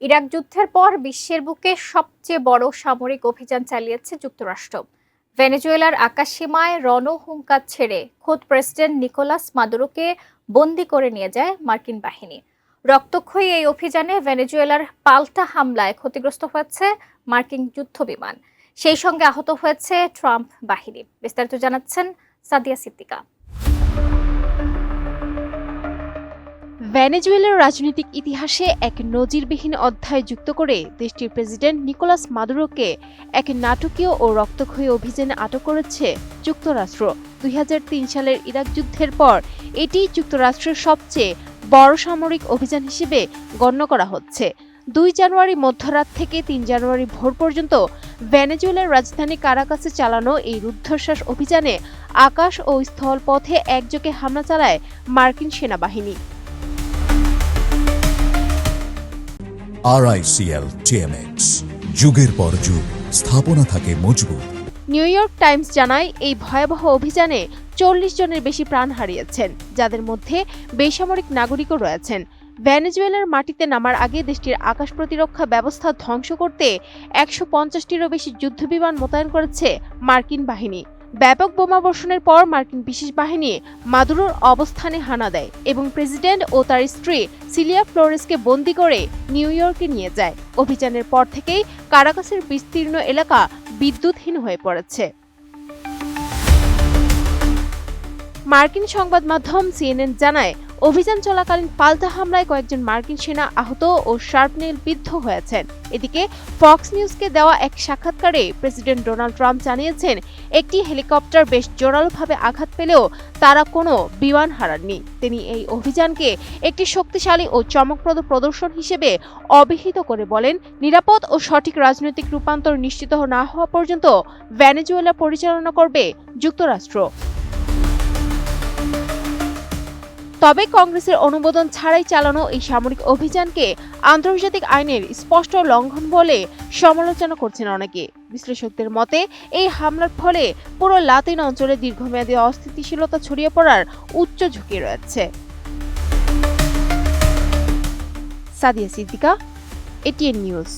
Iraq যুদ্ধের পর বিশ্বের বুকে সবচেয়ে বড় সামরিক অভিযান চালিয়েছে যুক্তরাষ্ট্র। ভেনেজুয়েলার আকাশসীমায় রণহুঙ্কার ছেড়ে খোদ প্রেসিডেন্ট নিকোলাস মাদুরোকে বন্দী করে নিয়ে যায় মার্কিন বাহিনী। রক্তক্ষয়ী এই অভিযানে ভেনেজুয়েলার পাল্টা হামলায় ক্ষতিগ্রস্ত হয়েছে মার্কিন যুদ্ধবিমান, সেই সঙ্গে আহত হয়েছে ট্রাম্প বাহিনী। বিস্তারিত জানাচ্ছেন সাদিয়া সিদ্দিকা। ভেনেজুয়েলার রাজনৈতিক ইতিহাসে এক নজিরবিহীন অধ্যায় যুক্ত করে দেশটির প্রেসিডেন্ট নিকোলাস মাদুরোকে এক নাটকীয় ও রক্তক্ষয়ী অভিযানে আটক করেছে যুক্তরাষ্ট্র। 2003 সালের ইরাক যুদ্ধের পর এটি যুক্তরাষ্ট্রের সবচেয়ে বড় সামরিক অভিযান হিসেবে গণ্য করা হচ্ছে। 2 জানুয়ারি মধ্যরাত থেকে 3 জানুয়ারি ভোর পর্যন্ত ভেনেজুয়েলার রাজধানী কারাকাসে চালানো এই রুদ্ধশ্বাস অভিযানে আকাশ ও স্থল পথে একযোগে হামলা চালায় মার্কিন সেনাবাহিনী। RICL TMX, যুগের পর যুগ স্থাপনা থাকে মজবুত। নিউ ইয়র্ক টাইমস জানায়, এই ভয়াবহ অভিযানে 40 জনের বেশি প্রাণ হারিয়েছেন, যাদের মধ্যে বেসামরিক নাগরিকও রয়েছেন। ভেনেজুয়েলার মাটিতে নামার আগে দেশটির আকাশ প্রতিরক্ষা ব্যবস্থা ধ্বংস করতে 150টিরও বেশি যুদ্ধবিমান মোতায়েন করেছে মার্কিন বাহিনী। ব্যাপক বোমাবর্ষণের পর মার্কিন বিশেষ বাহিনী মাদুরোর অবস্থানে হানা দেয় এবং প্রেসিডেন্ট ও তার স্ত্রী সিলিয়া ফ্লোরেসকে বন্দী করে নিউ ইয়র্কে নিয়ে যায়। অভিযানের পর থেকেই কারাকাসের বিস্তীর্ণ এলাকা বিদ্যুৎহীন হয়ে পড়েছে। মার্কিন সংবাদ মাধ্যম CNN জানায়, অভিযান চলাকালীন পাল্টা হামলায় কয়েকজন মার্কিন সেনা আহত ও শার্পনেল বিদ্ধ হয়েছেন। এদিকে ফক্স নিউজকে দেওয়া এক সাক্ষাৎকারে প্রেসিডেন্ট ডোনাল্ড ট্রাম্প জানিয়েছেন, একটি হেলিকপ্টার বেশ জোরালোভাবে আঘাত পেলেও তারা কোনো বিমান হারাননি। তিনি এই অভিযানকে একটি শক্তিশালী ও চমকপ্রদ প্রদর্শন হিসেবে অভিহিত করে বলেন, নিরাপদ ও সঠিক রাজনৈতিক রূপান্তর নিশ্চিত না হওয়া পর্যন্ত ভেনেজুয়েলা পরিচালনা করবে যুক্তরাষ্ট্র। তবে কংগ্রেসের অনুমোদন ছাড়াই চালানো এই সামরিক অভিযানকে আন্তর্জাতিক আইনের স্পষ্ট লঙ্ঘন বলে সমালোচনা করছেন অনেকে। বিশ্লেষকদের মতে, এই হামলার ফলে পুরো লাতিন অঞ্চলে দীর্ঘমেয়াদী অস্থিতিশীলতা ছড়িয়ে পড়ার উচ্চ ঝুঁকি রয়েছে। Sadia Siddiqua, ATN news.